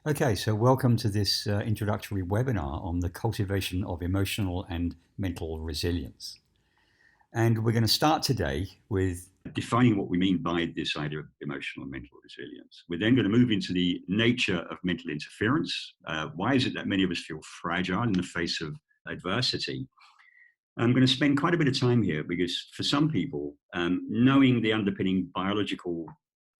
Okay, so welcome to this introductory webinar on the cultivation of emotional and mental resilience. And we're going to start today with defining what we mean by this idea of emotional and mental resilience. We're then going to move into the nature of mental interference. Why is it that many of us feel fragile in the face of adversity? I'm going to spend quite a bit of time here because for some people, knowing the underpinning biological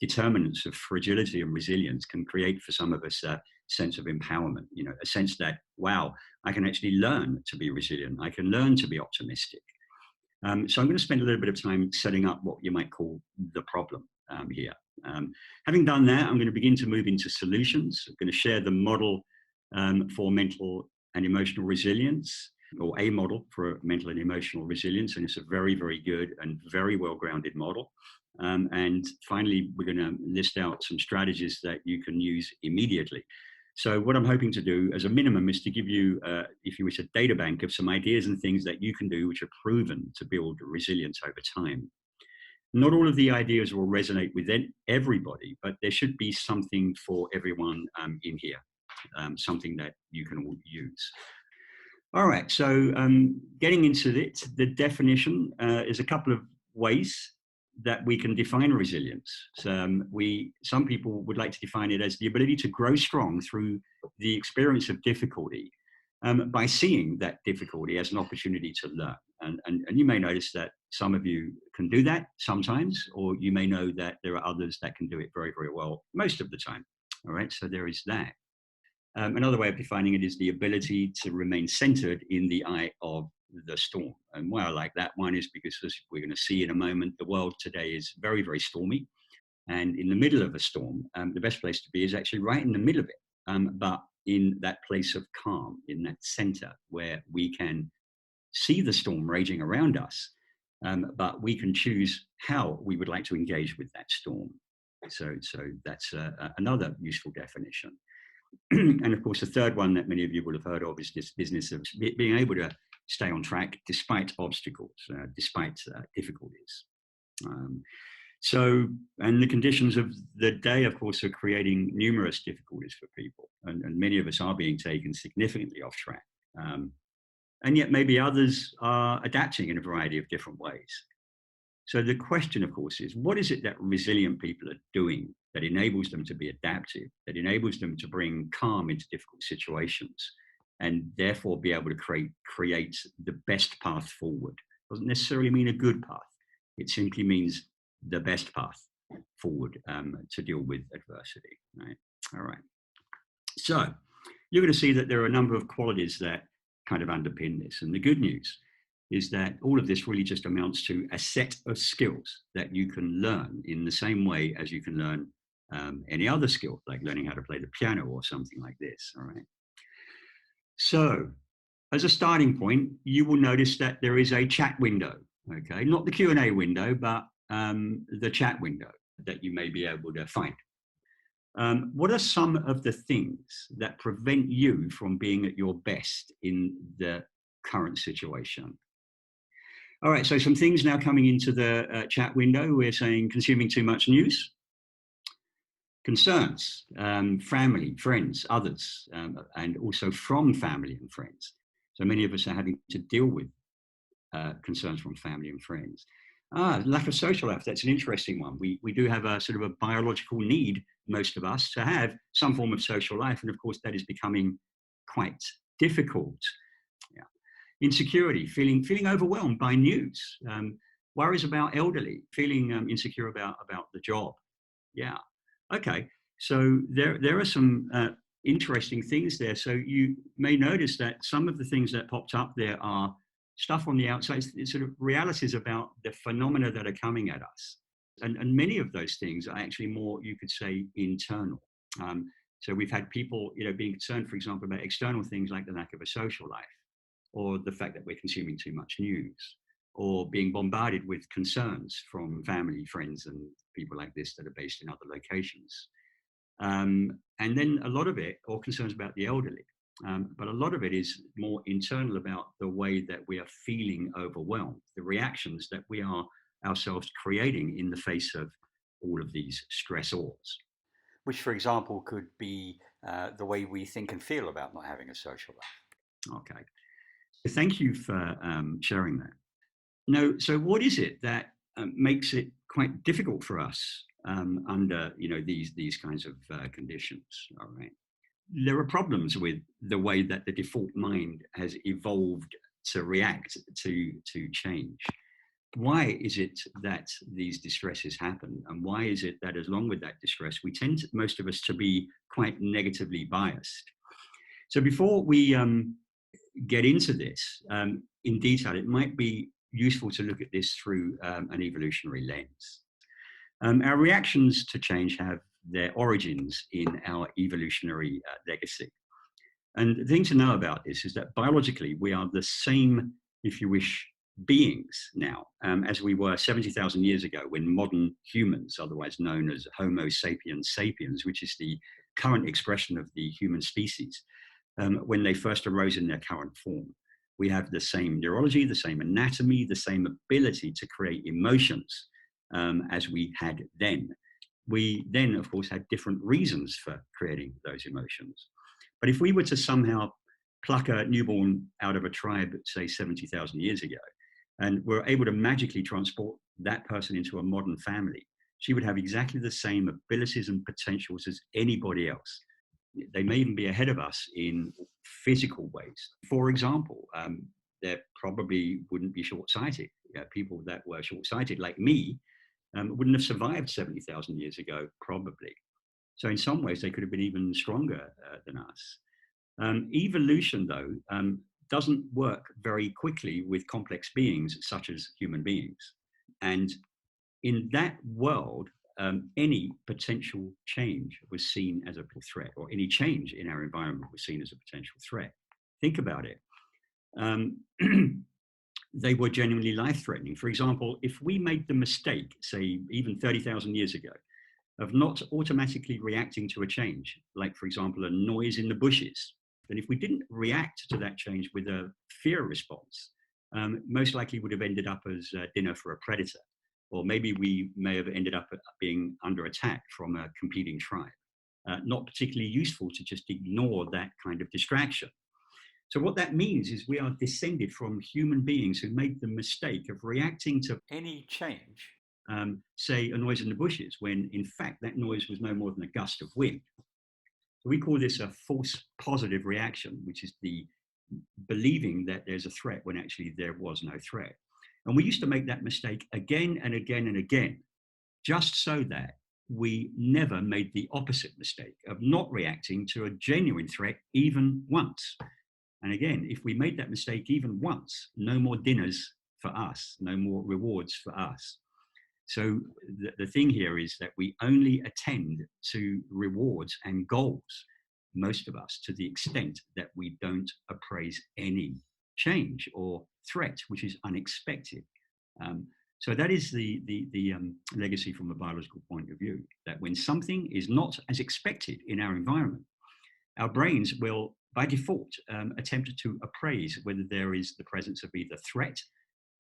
determinants of fragility and resilience can create for some of us a sense of empowerment, a sense that, wow, I can actually learn to be resilient. I can learn to be optimistic. So I'm going to spend a little bit of time setting up what you might call the problem here. Having done that, I'm going to begin to move into solutions. I'm going to share the model for mental and emotional resilience, or a model for mental and emotional resilience. And it's a very, very good and very well-grounded model. And finally, we're going to list out some strategies that you can use immediately. So what I'm hoping to do as a minimum is to give you, if you wish, a data bank of some ideas and things that you can do which are proven to build resilience over time. Not all of the ideas will resonate with everybody, but there should be something for everyone in here, something that you can all use. All right, so getting into it, the definition is a couple of ways that we can define resilience. So, some people would like to define it as the ability to grow strong through the experience of difficulty by seeing that difficulty as an opportunity to learn. And you may notice that some of you can do that sometimes, or you may know that there are others that can do it very, very well most of the time. All right, so there is that. Another way of defining it is the ability to remain centered in the eye of the storm. And why I like that one is because, as we're going to see in a moment, the world today is very, very stormy. And in the middle of a storm, the best place to be is actually right in the middle of it, but in that place of calm, in that center where we can see the storm raging around us, but we can choose how we would like to engage with that storm. So that's another useful definition. And of course, the third one that many of you will have heard of is this business of being able to stay on track despite obstacles, despite difficulties. And the conditions of the day, of course, are creating numerous difficulties for people. And many of us are being taken significantly off track. And yet maybe others are adapting in a variety of different ways. So the question, of course, is what is it that resilient people are doing that enables them to be adaptive, that enables them to bring calm into difficult situations, and therefore be able to create the best path forward? Doesn't necessarily mean a good path. It simply means the best path forward to deal with adversity. Right? All right. So you're going to see that there are a number of qualities that kind of underpin this. And the good news is that all of this really just amounts to a set of skills that you can learn in the same way as you can learn any other skill, like learning how to play the piano or something like this. All right. So as a starting point, you will notice that there is a chat window. Okay, not the Q&A window, but the chat window that you may be able to find. What are some of the things that prevent you from being at your best in the current situation? All right, so some things now coming into the chat window. We're saying consuming too much news, concerns, family, friends, others, and also from family and friends. So many of us are having to deal with concerns from family and friends. Lack of social life, that's an interesting one. We do have a sort of a biological need, most of us, to have some form of social life. And of course, that is becoming quite difficult. Yeah. Insecurity, feeling overwhelmed by news, worries about elderly, feeling insecure about the job. Yeah. Okay. So there are some interesting things there. So you may notice that some of the things that popped up there are stuff on the outside, it's sort of realities about the phenomena that are coming at us. And many of those things are actually more, you could say, internal. So we've had people, being concerned, for example, about external things like the lack of a social life, or the fact that we're consuming too much news, or being bombarded with concerns from family, friends, and people like this that are based in other locations. And then a lot of it, or concerns about the elderly. But a lot of it is more internal about the way that we are feeling overwhelmed, the reactions that we are ourselves creating in the face of all of these stressors. which, for example, could be the way we think and feel about not having a social life. Okay. Thank you for sharing that. No, so what is it that makes it quite difficult for us under these kinds of conditions? All right, there are problems with the way that the default mind has evolved to react to change. Why is it that these distresses happen, and why is it that, along with that distress, we tend most of us to be quite negatively biased? So before we get into this in detail, it might be useful to look at this through an evolutionary lens. Our reactions to change have their origins in our evolutionary legacy. And the thing to know about this is that biologically, we are the same, if you wish, beings now as we were 70,000 years ago when modern humans, otherwise known as Homo sapiens sapiens, which is the current expression of the human species, when they first arose in their current form. We have the same neurology, the same anatomy, the same ability to create emotions as we had then. We then, of course, had different reasons for creating those emotions. But if we were to somehow pluck a newborn out of a tribe, say 70,000 years ago, and were able to magically transport that person into a modern family, she would have exactly the same abilities and potentials as anybody else. They may even be ahead of us in physical ways. For example, there probably wouldn't be short-sighted. People that were short-sighted, like me, wouldn't have survived 70,000 years ago, probably. So in some ways, they could have been even stronger than us. Evolution, though, doesn't work very quickly with complex beings such as human beings. And in that world, any potential change was seen as a threat, or any change in our environment was seen as a potential threat. Think about it. They were genuinely life-threatening. For example, if we made the mistake, say, even 30,000 years ago, of not automatically reacting to a change, like, for example, a noise in the bushes, then if we didn't react to that change with a fear response, most likely would have ended up as dinner for a predator. Or maybe we may have ended up being under attack from a competing tribe. Not particularly useful to just ignore that kind of distraction. So what that means is we are descended from human beings who made the mistake of reacting to any change, say a noise in the bushes, when in fact that noise was no more than a gust of wind. So we call this a false positive reaction, which is the believing that there's a threat when actually there was no threat. And we used to make that mistake again and again and again, just so that we never made the opposite mistake of not reacting to a genuine threat even once. And again, if we made that mistake even once, no more dinners for us, no more rewards for us. So the thing here is that we only attend to rewards and goals, most of us, to the extent that we don't appraise any change or threat, which is unexpected. So that is the legacy from a biological point of view, that when something is not as expected in our environment, our brains will, by default, attempt to appraise whether there is the presence of either threat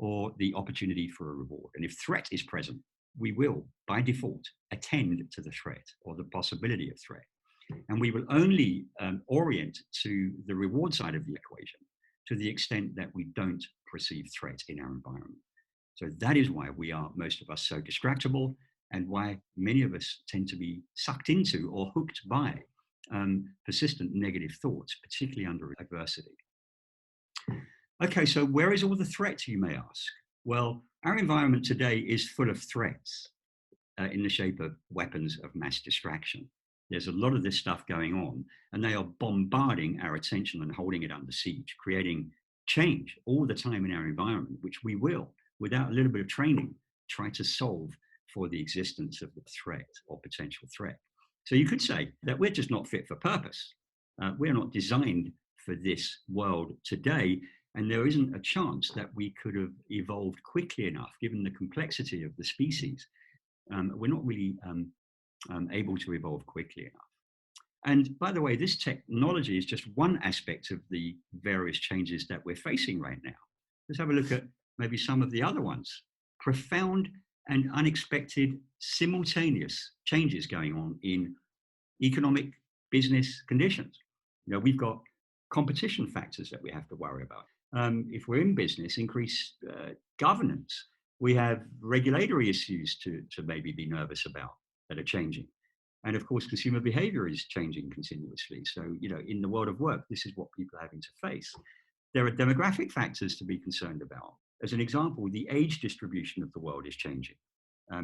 or the opportunity for a reward. And if threat is present, we will, by default, attend to the threat or the possibility of threat. And we will only orient to the reward side of the equation to the extent that we don't perceive threat in our environment. So that is why we are, most of us, so distractible, and why many of us tend to be sucked into or hooked by persistent negative thoughts, particularly under adversity. Okay, so where is all the threat, you may ask? Well, our environment today is full of threats in the shape of weapons of mass distraction. There's a lot of this stuff going on, and they are bombarding our attention and holding it under siege, creating change all the time in our environment, which we will, without a little bit of training, try to solve for the existence of the threat or potential threat. So you could say that we're just not fit for purpose. We're not designed for this world today, and there isn't a chance that we could have evolved quickly enough, given the complexity of the species. We're not really able to evolve quickly enough. And by the way, this technology is just one aspect of the various changes that we're facing right now. Let's have a look at maybe some of the other ones. Profound and unexpected simultaneous changes going on in economic business conditions. We've got competition factors that we have to worry about. If we're in business, increased governance. We have regulatory issues to maybe be nervous about that are changing. And of course, consumer behavior is changing continuously. So, in the world of work, this is what people are having to face. There are demographic factors to be concerned about. As an example, the age distribution of the world is changing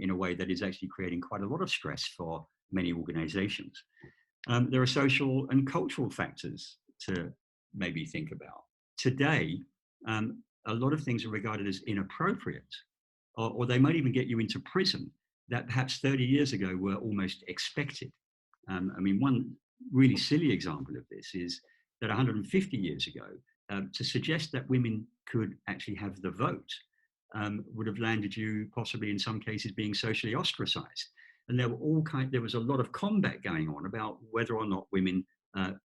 in a way that is actually creating quite a lot of stress for many organizations. There are social and cultural factors to maybe think about. Today, a lot of things are regarded as inappropriate, or they might even get you into prison that perhaps 30 years ago were almost expected. One really silly example of this is that 150 years ago, to suggest that women could actually have the vote would have landed you possibly in some cases being socially ostracized. And there was a lot of combat going on about whether or not women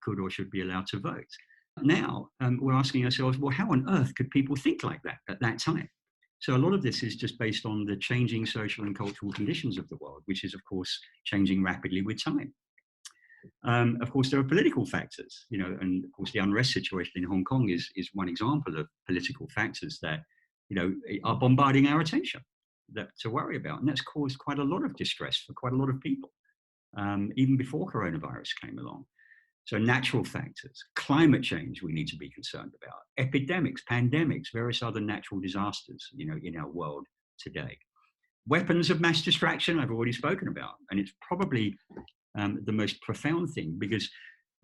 could or should be allowed to vote. Now we're asking ourselves, well, how on earth could people think like that at that time? So a lot of this is just based on the changing social and cultural conditions of the world, which is, of course, changing rapidly with time. Of course, there are political factors, and of course, the unrest situation in Hong Kong is one example of political factors that, are bombarding our attention to worry about. And that's caused quite a lot of distress for quite a lot of people, even before coronavirus came along. So natural factors, climate change we need to be concerned about, epidemics, pandemics, various other natural disasters, in our world today. Weapons of mass distraction, I've already spoken about. And it's probably the most profound thing, because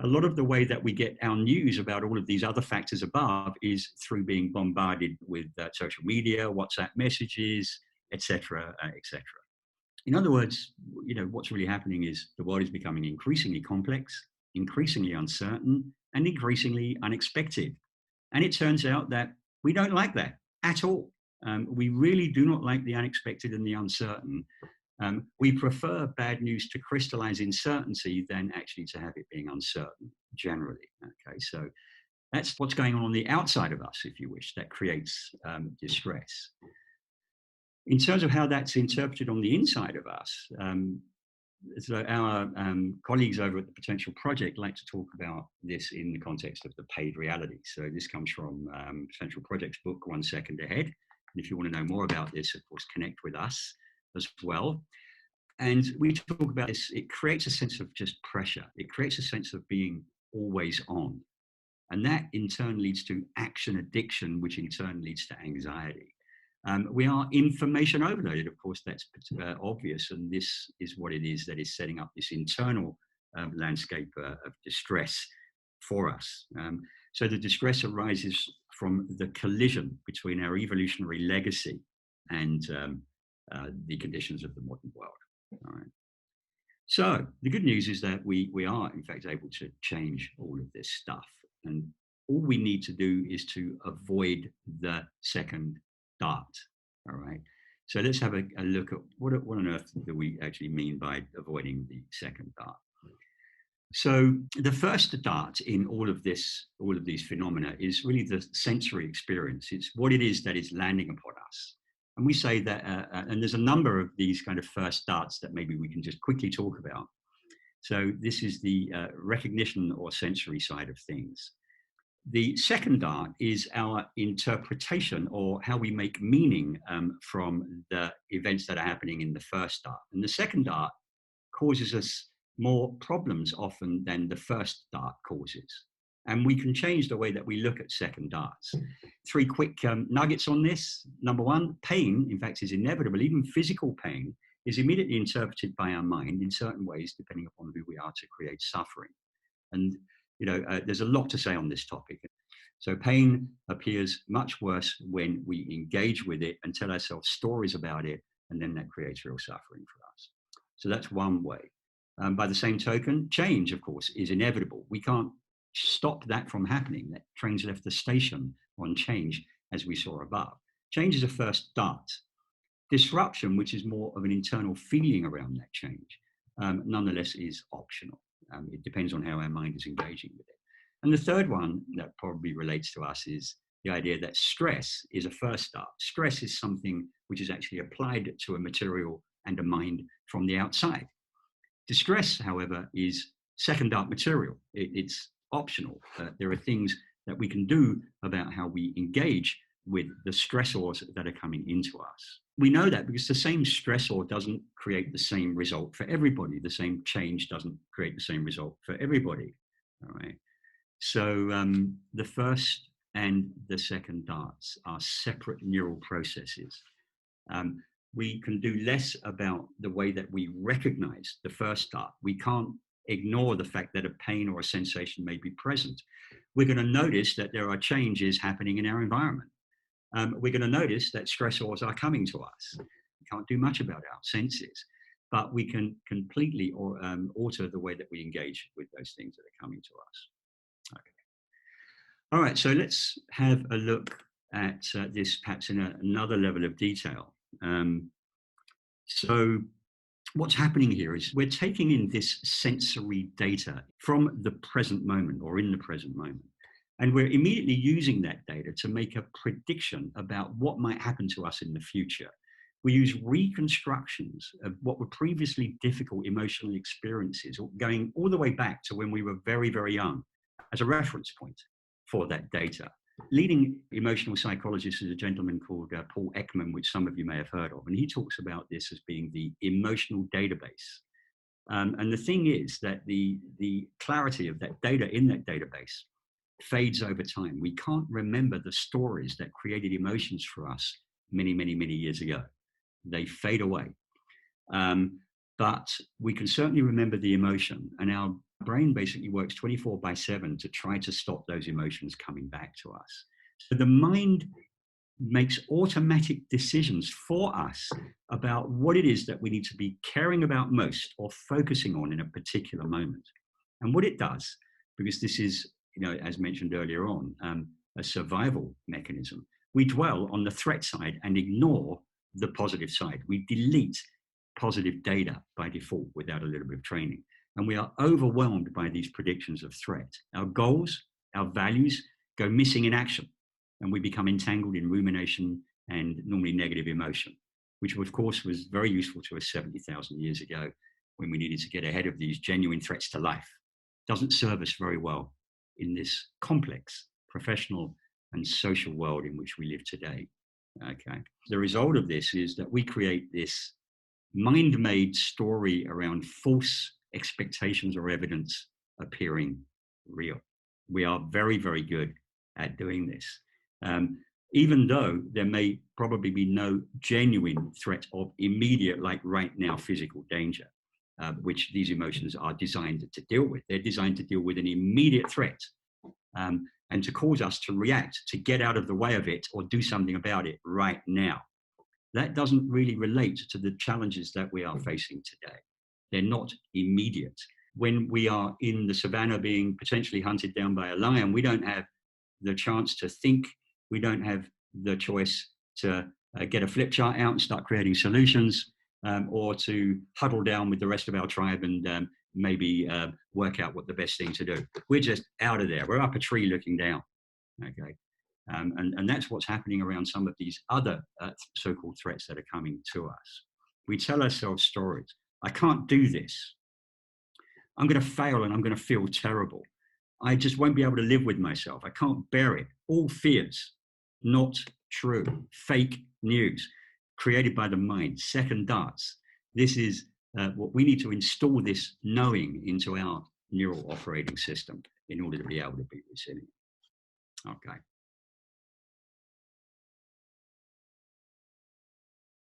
a lot of the way that we get our news about all of these other factors above is through being bombarded with social media, WhatsApp messages, etc., etc. In other words, what's really happening is the world is becoming increasingly complex, increasingly uncertain, and increasingly unexpected. And it turns out that we don't like that at all. We really do not like the unexpected and the uncertain. We prefer bad news to crystallize in certainty than actually to have it being uncertain generally. Okay, so that's what's going on the outside of us, if you wish, that creates distress. In terms of how that's interpreted on the inside of us, so our colleagues over at the Potential Project like to talk about this in the context of the paid reality. So this comes from Potential Project's book, 1 Second Ahead. And if you want to know more about this, of course, connect with us as well. And we talk about this, it creates a sense of just pressure. It creates a sense of being always on. And that in turn leads to action addiction, which in turn leads to anxiety. We are information overloaded, of course, that's obvious. And this is what it is that is setting up this internal landscape of distress for us. So the distress arises from the collision between our evolutionary legacy and the conditions of the modern world. All right. So the good news is that we are, in fact, able to change all of this stuff. And all we need to do is to avoid the second dart. All right. So let's have a look at what on earth do we actually mean by avoiding the second dart. So the first dart in all of these phenomena is really the sensory experience. It's what it is that is landing upon us. And we say that, and there's a number of these kind of first darts that maybe we can just quickly talk about. So this is the recognition or sensory side of things. The second dart is our interpretation, or how we make meaning from the events that are happening in the first dart. And the second dart causes us more problems often than the first dart causes. And we can change the way that we look at second darts. 3 quick nuggets on this. Number one, pain, in fact, is inevitable. Even physical pain is immediately interpreted by our mind in certain ways, depending upon who we are, to create suffering. And there's a lot to say on this topic. So pain appears much worse when we engage with it and tell ourselves stories about it, and then that creates real suffering for us. So that's one way. By the same token, change, of course, is inevitable. We can't stop that from happening. That train's left the station on change, as we saw above. Change is a first dart. Disruption, which is more of an internal feeling around that change, nonetheless is optional. It depends on how our mind is engaging with it. And the third one that probably relates to us is the idea that stress is a first dart. Stress is something which is actually applied to a material and a mind from the outside. Distress, however, is second dart material. It's optional. There are things that we can do about how we engage with the stressors that are coming into us. We know that because the same stressor doesn't create the same result for everybody. The same change doesn't create the same result for everybody. All right. So the first and the second darts are separate neural processes. We can do less about the way that we recognize the first dart. We can't ignore the fact that a pain or a sensation may be present. We're going to notice that there are changes happening in our environment. We're going to notice that stressors are coming to us. We can't do much about our senses, but we can completely alter the way that we engage with those things that are coming to us. Okay. All right, so let's have a look at this perhaps in another level of detail. So what's happening here is we're taking in this sensory data from the present moment or in the present moment. And we're immediately using that data to make a prediction about what might happen to us in the future. We use reconstructions of what were previously difficult emotional experiences, going all the way back to when we were very, very young, as a reference point for that data. Leading emotional psychologist is a gentleman called Paul Ekman, which some of you may have heard of, and he talks about this as being the emotional database. And the thing is that the clarity of that data in that database fades over time. We can't remember the stories that created emotions for us many, many, many years ago. They fade away. But we can certainly remember the emotion, and our brain basically works 24/7 to try to stop those emotions coming back to us. So the mind makes automatic decisions for us about what it is that we need to be caring about most or focusing on in a particular moment. And what it does, because this is, as mentioned earlier on, a survival mechanism, we dwell on the threat side and ignore the positive side. We delete positive data by default without a little bit of training. And we are overwhelmed by these predictions of threat. Our goals, our values go missing in action, and we become entangled in rumination and normally negative emotion, which of course was very useful to us 70,000 years ago when we needed to get ahead of these genuine threats to life. Doesn't serve us very well in this complex professional and social world in which we live today. Okay. The result of this is that we create this mind-made story around false expectations or evidence appearing real. We are very, very good at doing this. Even though there may probably be no genuine threat of immediate, like right now, physical danger, which these emotions are designed to deal with. They're designed to deal with an immediate threat and to cause us to react, to get out of the way of it or do something about it right now. That doesn't really relate to the challenges that we are facing today. They're not immediate. When we are in the savannah being potentially hunted down by a lion, we don't have the chance to think. We don't have the choice to get a flip chart out and start creating solutions, or to huddle down with the rest of our tribe and maybe work out what the best thing to do. We're just out of there. We're up a tree looking down. Okay. And that's what's happening around some of these other so-called threats that are coming to us. We tell ourselves stories. I can't do this. I'm going to fail and I'm going to feel terrible. I just won't be able to live with myself. I can't bear it. All fears, not true. Fake news created by the mind, second darts. This is what we need to install this knowing into our neural operating system in order to be able to be resilient. Okay.